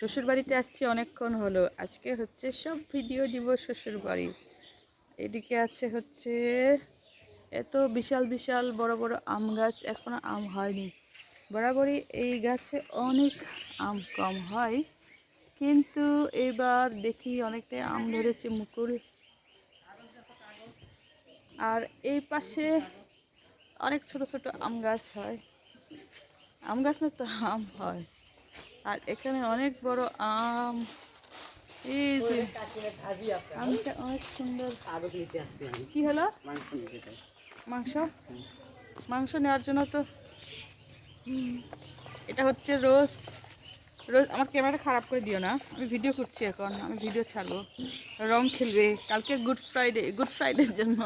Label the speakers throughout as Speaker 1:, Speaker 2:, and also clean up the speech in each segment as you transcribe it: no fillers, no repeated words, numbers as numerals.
Speaker 1: শ্বশুর বাড়িতে আসছি অনেকক্ষণ হলো। আজকে হচ্ছে সব ভিডিও দিব শ্বশুর বাড়ি। এদিকে আছে হচ্ছে এত বিশাল বিশাল বড় বড় আম গাছ, এখনো আম হয়নি। বরাবরই এই গাছে অনেক আম কম হয়, কিন্তু এবার দেখি অনেকটাই আম ধরেছে মুকুল। আর এই পাশে অনেক ছোট ছোট আম গাছ হয়, আম গাছ না তো আম হয়। আর এখানে অনেক বড় আম, এই যে আমটা অনেক সুন্দর। কি হলো? মাংস মাংস নেওয়ার জন্য তো এটা হচ্ছে রোজ রোজ। আমার ক্যামেরা খারাপ করে দিও না, আমি ভিডিও করছি, এখন আমি ভিডিও ছাড়বো। রং খেলবে কালকে গুড ফ্রাইডের জন্য।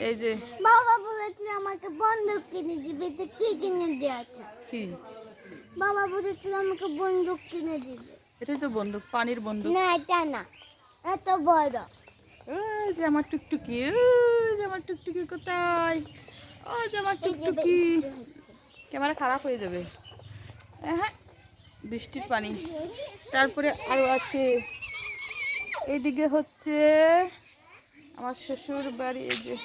Speaker 1: এই যে
Speaker 2: বাবা বলেছিল আমাকে বন্দুক কিনে দিবে, তো কি কিনে দিয়েছে?
Speaker 1: কি
Speaker 2: বাবা বলেছিল আমাকে বন্দুক কিনে দিবে।
Speaker 1: এটাই তো বন্দুক, পানির বন্দুক।
Speaker 2: না এটা না, এত বড়।
Speaker 1: ওই যে আমার টুকটুকি, ওই যে আমার টুকটুকি কোথায়? ওই যে আমার টুকটুকি। ক্যামেরা খারাপ হয়ে যাবে। হ্যাঁ, বৃষ্টির পানি। তারপরে আরও আছে এইদিকে হচ্ছে আমার শ্বশুর বাড়ি। এই যে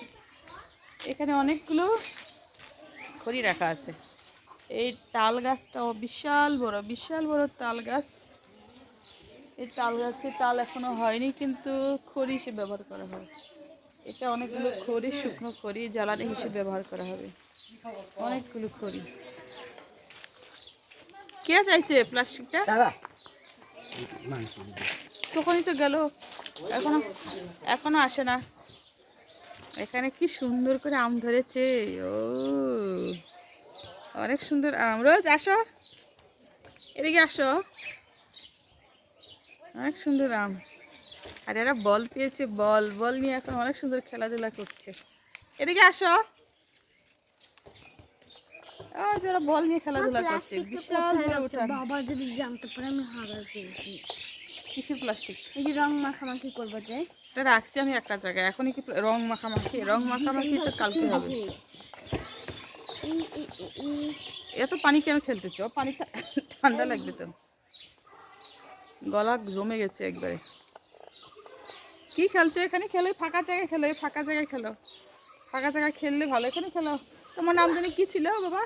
Speaker 1: এখানে অনেকগুলো খড়ি রাখা আছে। এই তাল গাছটাও বিশাল বড় তাল গাছ। এই তাল গাছে তাল এখনো হয়নি, কিন্তু খড়ি হিসেবে ব্যবহার করা হয়। এটা অনেকগুলো খড়ি, শুকনো খড়ি জ্বালানি হিসেবে ব্যবহার করা হবে। অনেকগুলো খড়ি। কে চাইছে প্লাস্টিকটা? তখনই তো গেল, এখনো এখনো আসে না। এখানে কি সুন্দর করে আম ধরেছে, ও অনেক সুন্দর আম। রোজ আসো, এদিকে আসো, অনেক সুন্দর আম। আর এরা বল পেয়েছে, বল বল নিয়ে এখন অনেক সুন্দর খেলাধুলা করছে। এদিকে আসো, যারা বল নিয়ে খেলাধুলা করছে। বিশাল বড় উঠান।
Speaker 2: বাবা যদি জানতে পারে আমি হারাই ফেলছি।
Speaker 1: কিসের প্লাস্টিক?
Speaker 2: এই যে রং মাখামাখি করবো যে,
Speaker 1: এটা রাখছি আমি একটা জায়গায়। এখনই কি রং মাখামাখি তো কালকে হবে। এত পানি কেন খেলতেছ? পানিটা ঠান্ডা লাগবে তো, গলা জমে গেছে একবারে। কি খেলছো এখানে? খেলো ফাঁকা জায়গায়, খেলো ফাঁকা জায়গায় খেলো। ফাঁকা জায়গায় খেললে ভালো। এখানে খেলো। তোমার নাম জানি কি ছিল বাবা?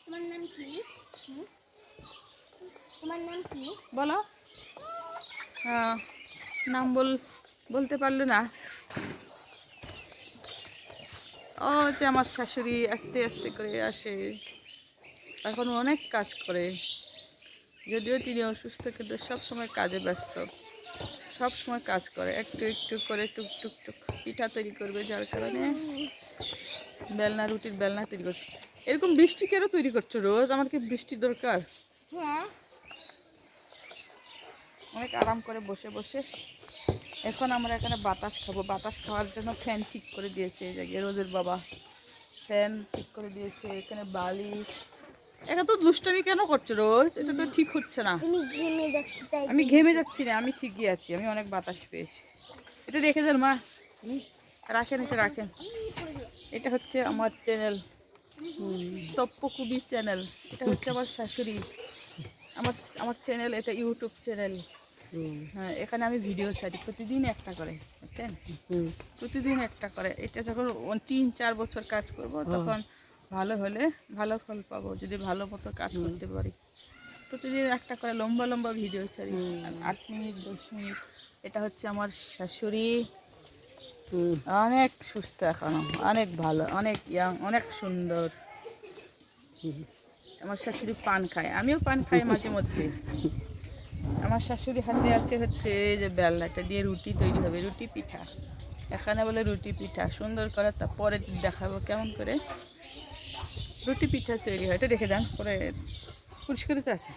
Speaker 2: তোমার নাম কি? তোমার নাম কি?
Speaker 1: বলো। হ্যাঁ, নাম বলতে পারলে না। ও যে আমার শাশুড়ি আস্তে আস্তে করে আসে, এখন অনেক কাজ করে। যদিও তিনি অসুস্থ, কিন্তু সব সময় কাজে ব্যস্ত, সব সময় কাজ করে। একটু একটু করে টুক পিঠা তৈরি করবে, যার কারণে রুটির বেলনা তৈরি করছে। এরকম বৃষ্টি কেন তৈরি করছো রোজ? আমার কি বৃষ্টির দরকার?
Speaker 2: হ্যাঁ,
Speaker 1: অনেক আরাম করে বসে বসে এখন আমরা এখানে বাতাস খাবো। বাতাস খাওয়ার জন্য ফ্যান ঠিক করে দিয়েছে এই জায়গায় রোজের বাবা। ফ্যান ঠিক করে দিয়েছে, এখানে বালিশ। এটা তো দুষ্টামি কেন করছো রোজ? এটা তো ঠিক হচ্ছে না।
Speaker 2: তুমি ঘেমে যাচ্ছি তাই।
Speaker 1: আমি ঘেমে যাচ্ছি না, আমি ঠিকই আছি, আমি অনেক বাতাস পেয়েছি। এটা রেখে দেন মা, রাখেন, এটা রাখেন। এটা হচ্ছে আমার চ্যানেল, তপ্পকুবি চ্যানেল। এটা হচ্ছে আমার শাশুড়ি, আমার আমার চ্যানেল, এটা ইউটিউব চ্যানেল। হ্যাঁ, এখানে আমি ভিডিও ছাড়ি প্রতিদিন একটা করে, বুঝছেন? প্রতিদিন একটা করে। এটা যখন 3-4 বছর কাজ করব, তখন ভালো হলে ভালো ফল পাবো, যদি ভালো মতো কাজ করতে পারি। প্রতিদিন একটা করে লম্বা লম্বা ভিডিও ছাড়ি, 8 মিনিট 10 মিনিট। এটা হচ্ছে আমার শাশুড়ি, অনেক সুস্থ এখনো, অনেক ভালো, অনেক ইয়াং, অনেক সুন্দর। আমার শাশুড়ি পান খায়, আমিও পান খাই মাঝে মধ্যে। আমার শাশুড়ি হাতে আছে হচ্ছে এই যে বেলনাটা দিয়ে রুটি তৈরি হবে, রুটি পিঠা। এখানে বলে রুটি পিঠা সুন্দর করে, তারপরে দেখাবো কেমন করে রুটি পিঠা তৈরি হয়। এটা রেখে দেন, পরে পরিষ্কার তো আছে।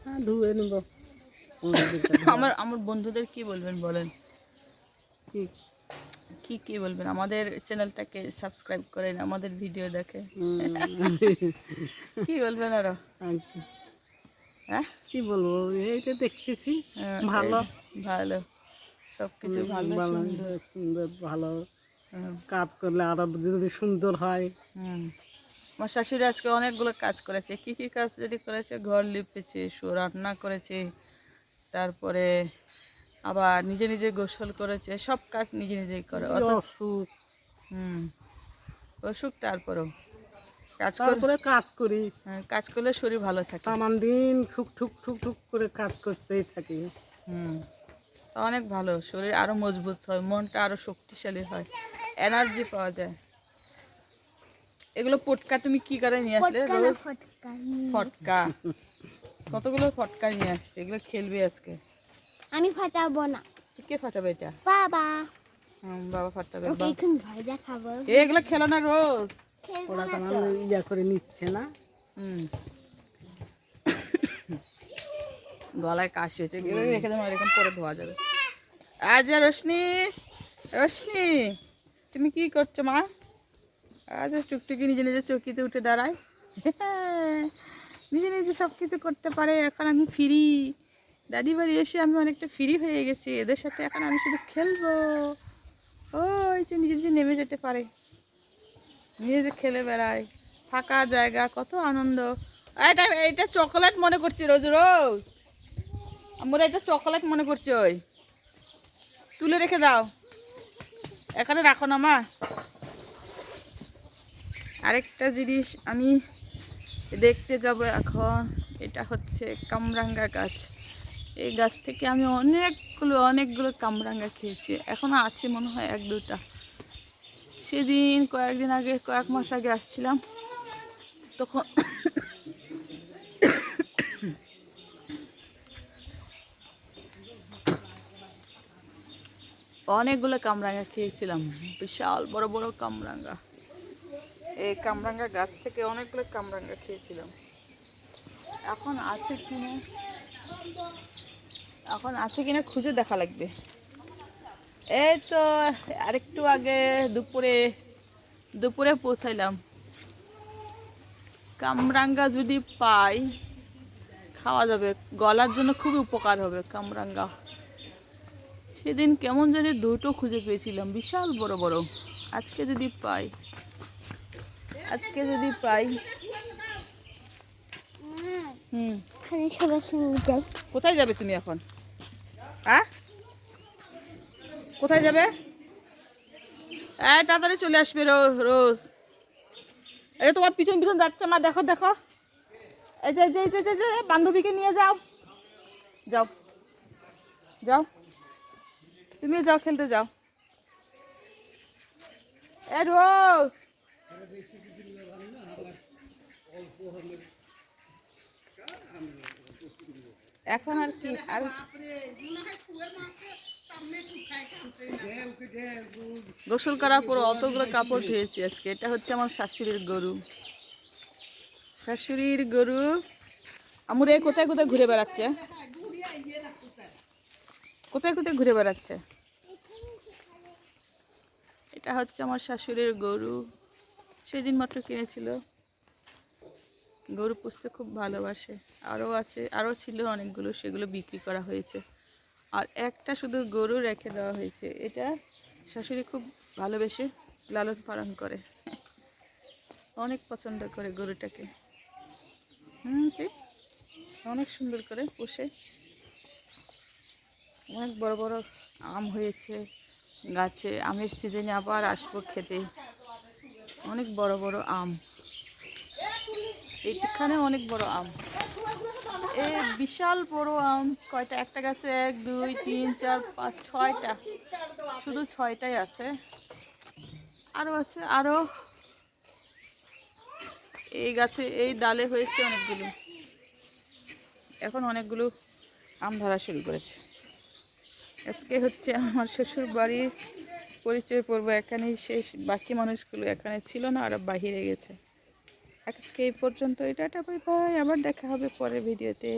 Speaker 3: হ্যাঁ, ধুয়ে নেব।
Speaker 1: আমার আমার বন্ধুদের কি বলবেন বলেন?
Speaker 3: কি
Speaker 1: কি বলবেন? আমাদের চ্যানেলটাকে সাবস্ক্রাইব করেন, আমাদের ভিডিও দেখে। কি বলবেন আরো? হ্যাঁ,
Speaker 3: কি বলবো, এইটা দেখতেছি ভালো,
Speaker 1: ভালো, সব কিছু ভালো,
Speaker 3: ভালো,
Speaker 1: সুন্দর।
Speaker 3: সুন্দর, ভালো।
Speaker 1: হুম,
Speaker 3: কাজ করলে আরো যদি সুন্দর হয়।
Speaker 1: হুম। আমার শাশুড়ি আজকে অনেকগুলো কাজ করেছে। কি কি কাজ যদি করেছে, ঘর লিপেছে, রান্না করেছে, তারপরে আবার নিজে নিজে গোসল করেছে, সব কাজ নিজে নিজেই করে।
Speaker 3: এই অসুখ,
Speaker 1: অসুখ তারপরেও কাজ করে।
Speaker 3: তারপরে কাজ করি,
Speaker 1: কাজ করলে শরীর ভালো থাকে।
Speaker 3: তামান দিন ঠুক ঠুক ঠুক ঠুক করে কাজ করতেই থাকি।
Speaker 1: অনেক ভালো, শরীর আরো মজবুত হয়, মনটা আরো শক্তিশালী হয়, এনার্জি পাওয়া যায়। এগুলো পটকা তুমি কি করে নিয়ে আসলে? রোজ ফটকা, কতগুলো ফটকা নিয়ে আসছে, এগুলো খেলবে আজকে।
Speaker 2: আমি ফাটাবো না।
Speaker 1: কে ফাটাবে এটা?
Speaker 2: বাবা।
Speaker 1: বাবা ফাটাবে।
Speaker 2: ওকে এখন ভাজা খাবো।
Speaker 1: এগুলো খেলো না রোজ।
Speaker 3: ওরা তামান ইয়া করে নিচ্ছে না।
Speaker 1: গলায় কাশি হয়েছে, এগুলো রেখে দেবো, এরকম পরে ধোয়া যাবে। আজ রোশনি, রোশনি তুমি কি করছো মা? আজ টুকটুকি নিজে নিজে চৌকিতে উঠে দাঁড়ায়, নিজে নিজে সব কিছু করতে পারে। এখন আমি ফ্রি, দাদি বাড়ি এসে আমি অনেকটা ফ্রি হয়ে গেছি, এদের সাথে এখন আমি শুধু খেলবো। ওই যে নিজে নিজে নেমে যেতে পারে, নিজে নিজে খেলে বেড়ায়, ফাঁকা জায়গা, কত আনন্দ। এটা এটা চকোলেট মনে করছি রোজ রোজ, আমরা এটা চকোলেট মনে করছি। ওই তুলে রেখে দাও, এখানে রাখো না মা। আরেকটা জিনিস আমি দেখতে যাব এখন, এটা হচ্ছে কামরাঙ্গা গাছ। এই গাছ থেকে আমি অনেকগুলো কামরাঙ্গা খেয়েছি, এখনো আছে মনে হয় 1-2টা। সেদিন কয়েকদিন আগে, কয়েক মাস আগে আসছিলাম, তখন অনেকগুলো কামরাঙ্গা খেয়েছিলাম, বিশাল বড় বড় কামরাঙ্গা। এই কামরাঙ্গা গাছ থেকে অনেকগুলো কামরাঙ্গা খেয়েছিলাম। এখন আছে কিনা খুঁজে দেখা লাগবে। এই তো আরেকটু আগে দুপুরে পৌঁছাইলাম। কামরাঙ্গা যদি পাই খাওয়া যাবে, গলার জন্য খুবই উপকার হবে কামরাঙ্গা। সেদিন কেমন জানি 2টো খুঁজে পেয়েছিলাম, বিশাল বড় বড়। আজকে যদি পাই কোথায় যাবে তুমি এখন? কোথায় যাবে? তাড়াতাড়ি চলে আসবে রোজ। এই তোমার পিছন পিছন যাচ্ছে মা, দেখো দেখো। এই যে বান্ধবীকে নিয়ে যাও, যাও যাও, তুমিও যাও, খেলতে যাও। রোজ এখন আর কি, আর গোসল করার পর অতগুলো কাপড় ধুয়েছি আজকে। এটা হচ্ছে আমার শাশুড়ির গরু, আমার এই কোথায় কোথায় ঘুরে বেড়াচ্ছে, এটা হচ্ছে আমার শাশুড়ির গরু, সেদিন মাত্র কিনেছিল। গরু পুষতে খুব ভালোবাসে, আরও ছিল অনেকগুলো, সেগুলো বিক্রি করা হয়েছে, আর একটা শুধু গরু রেখে দেওয়া হয়েছে। এটা শাশুড়ি খুব ভালোবেসে লালন পালন করে, অনেক পছন্দ করে গরুটাকে। অনেক সুন্দর করে পোষে। অনেক বড় বড় আম হয়েছে গাছে, আমের সিজনে আবার আসবো খেতে। অনেক বড় বড় আম, এইখানে অনেক বড় আম, এই বিশাল বড় আম। কয়টা? একটা গাছে 1 2 3 4 5 6টা, শুধু 6টাই আছে, আরো এই গাছে, এই ডালে হয়েছে অনেকগুলো। এখন অনেকগুলো আম ধরা শুরু করেছে। আজকে হচ্ছে আমার শ্বশুর বাড়ির পরিচয় পর্ব এখানেই শেষ। বাকি মানুষগুলো এখানে ছিল না, আর বাহিরে গেছে। আজকে এই পর্যন্ত, এটা বাই বাই, আবার দেখা হবে পরের ভিডিওতে।